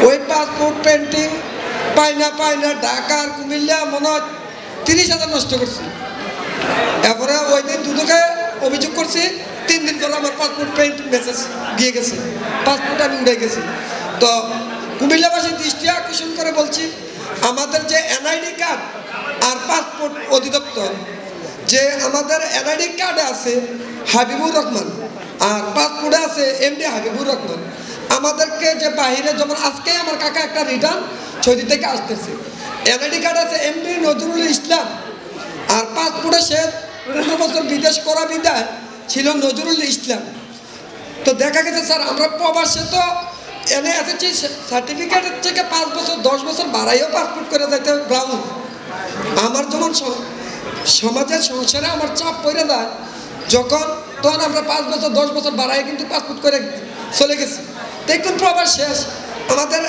ওই passport painting পায় না ঢাকার কুমিল্লা মনে হয় 30,000 নষ্ট করছি। এরপরে ওই দিন দুদকে অভিযোগ করছি, 3 দিন পরে আমার পাসপোর্ট পেন্ট মেসেজ দিয়ে গেছে, পাসপোর্ট আমি উড়ে গেছি। তো কুমিল্লাবাসী দৃষ্টি আকর্ষণ করে বলছি, আমাদের যে এনআইডি কার্ড আর পাসপোর্ট অধিদপ্তর, যে আমাদের এনআইডি কার্ডে আছে হাবিবুর রহমান আর পাসপোর্টে আছে এমডি হাবিবুর রহমান, আমাদেরকে যে বাহিরে যেমন আজকে আমার কাকা একটা রিটার্ন সৌদি থেকে আসতেছে, এনআইডি কার্ড আছে এমডি নজরুল ইসলাম আর পাসপোর্টে সে 15 বছর বিদেশ করা বিদায় ছিল নজরুল ইসলাম। তো দেখা গেছে স্যার আমরা প্রবাসে তো এনে এসেছি সার্টিফিকেটের থেকে 5 বছর 10 বছর বাড়াইও পাসপোর্ট করে যাইতে গ্রাউন্ড। আমার যেমন সমাজের সংসারে আমার চাপ পড়ে যায় যখন, তখন আমরা 5 বছর 10 বছর বাড়াই কিন্তু পাসপোর্ট করে চলে গেছি। দেখুন প্রবাস শেষ, আমাদের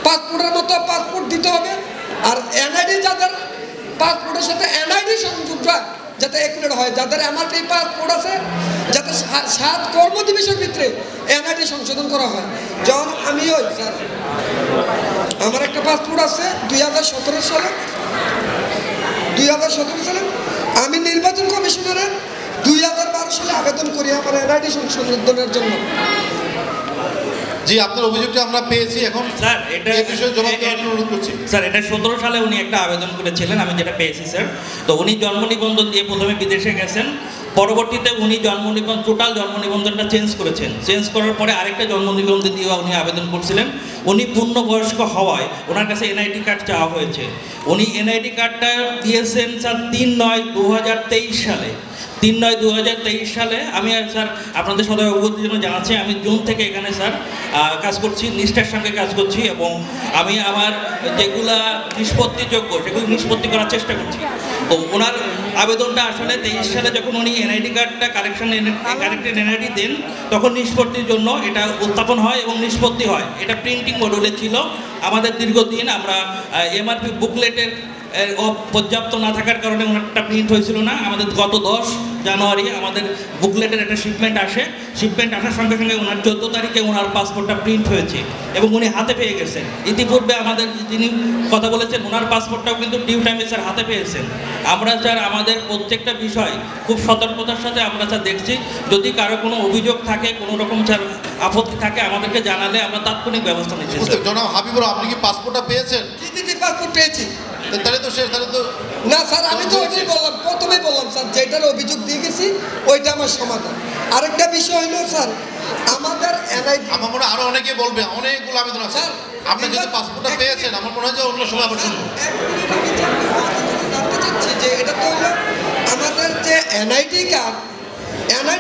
পাসপোর্টের মতো পাসপোর্ট দিতে হবে। আর এনআইডি যাদের পাসপোর্টের সাথে এনআইডি সংযুক্ত যাতে একুরেট হয়, যাদের এমআরপি পাসপোর্ট আছে যাতে 7 কর্মদিবসের ভিতরে এনআইডি সংশোধন করা হয়। যখন আমি ওই স্যার আমার একটা পাসপোর্ট আছে 2017 সালে আমি নির্বাচন কমিশনারের 2012 সালে আবেদন করি আমার এনআইডি সংশোধনের জন্য। জি, আপনার অভিযোগটা আমরা পেয়েছি। এখন স্যার এটা এই বিষয়ে জবাব দেওয়ার অনুরোধ করছি। স্যার এটা 17 সালে উনি একটা আবেদন করেছিলেন, আমি যেটা পেয়েছি স্যার। তো উনি জন্ম নিবন্ধন দিয়ে প্রথমে বিদেশে গেছেন, পরবর্তীতে উনি টোটাল জন্ম নিবন্ধনটা চেঞ্জ করেছেন। চেঞ্জ করার পরে আরেকটা জন্ম নিবন্ধন দিয়ে উনি আবেদন করছিলেন। উনি পূর্ণবয়স্ক হওয়ায় ওনার কাছে এনআইডি কার্ড চাওয়া হয়েছে। উনি এনআইডি কার্ডটা দিয়েছেন স্যার 3/9/2023 সালে। 3/9/2023 সালে আমি স্যার আপনাদের সদয় অবগতির জন্য জানাচ্ছি, আমি জুন থেকে এখানে স্যার কাজ করছি, নিষ্ঠার সঙ্গে কাজ করছি এবং আমি আমার যেগুলা নিষ্পত্তিযোগ্য সেগুলো নিষ্পত্তি করার চেষ্টা করছি। তো ওনার আবেদনটা আসলে 23 সালে যখন উনি এনআইডি কার্ডটা কারেক্টেড এনআইডি দেন, তখন নিষ্পত্তির জন্য এটা উত্থাপন হয় এবং নিষ্পত্তি হয়। এটা প্রিন্টিং মডেলে ছিল। আমাদের দীর্ঘদিন আমরা এমআরপি বুকলেটের পর্যাপ্ত না থাকার কারণে ওনারটা প্রিন্ট হয়েছিল না। আমাদের গত 10 জানুয়ারি আমাদের বুকলেটের একটা শিপমেন্ট আসে। শিপমেন্ট আসার সঙ্গে সঙ্গে ওনার 14 তারিখে ওনার পাসপোর্টটা প্রিন্ট হয়েছে এবং উনি হাতে পেয়ে গেছেন। ইতিপূর্বে আমাদের যিনি কথা বলেছেন ওনার পাসপোর্টটাও কিন্তু ডিউ টাইমে স্যার হাতে পেয়েছেন। আমরা স্যার আমাদের প্রত্যেকটা বিষয় খুব সতর্কতার সাথে আমরা স্যার দেখছি। যদি কারো কোনো অভিযোগ থাকে, কোনো রকম স্যার আপত্তি থাকে আমাদেরকে জানালে আমরা তাৎক্ষণিক ব্যবস্থা নিচ্ছি। জনাব হাবিবুর, আপনি কি পাসপোর্টটা পেয়েছেন? জি পাসপোর্ট পেয়েছি। তাহলে তো শেষ, তাহলে তো না স্যার, আমি তো ওইটাই বললাম, প্রথমেই বললাম স্যার যেটার অভিযোগ দিয়ে গেছি ওইটা আমার সমাধান। আরেকটা বিষয় হলো স্যার আমাদের এনআইডি, আমার মনে হয় আরো অনেকে বলবে, অনেকগুলো আবেদন আছে। আপনি যদি পাসপোর্টটা পেয়েছেন আমার মনে হয় যে অন্য সময় আবার শুনবো। জানতে চাচ্ছি যে এটা তো হলো আমাদের যে এনআইডি কার্ড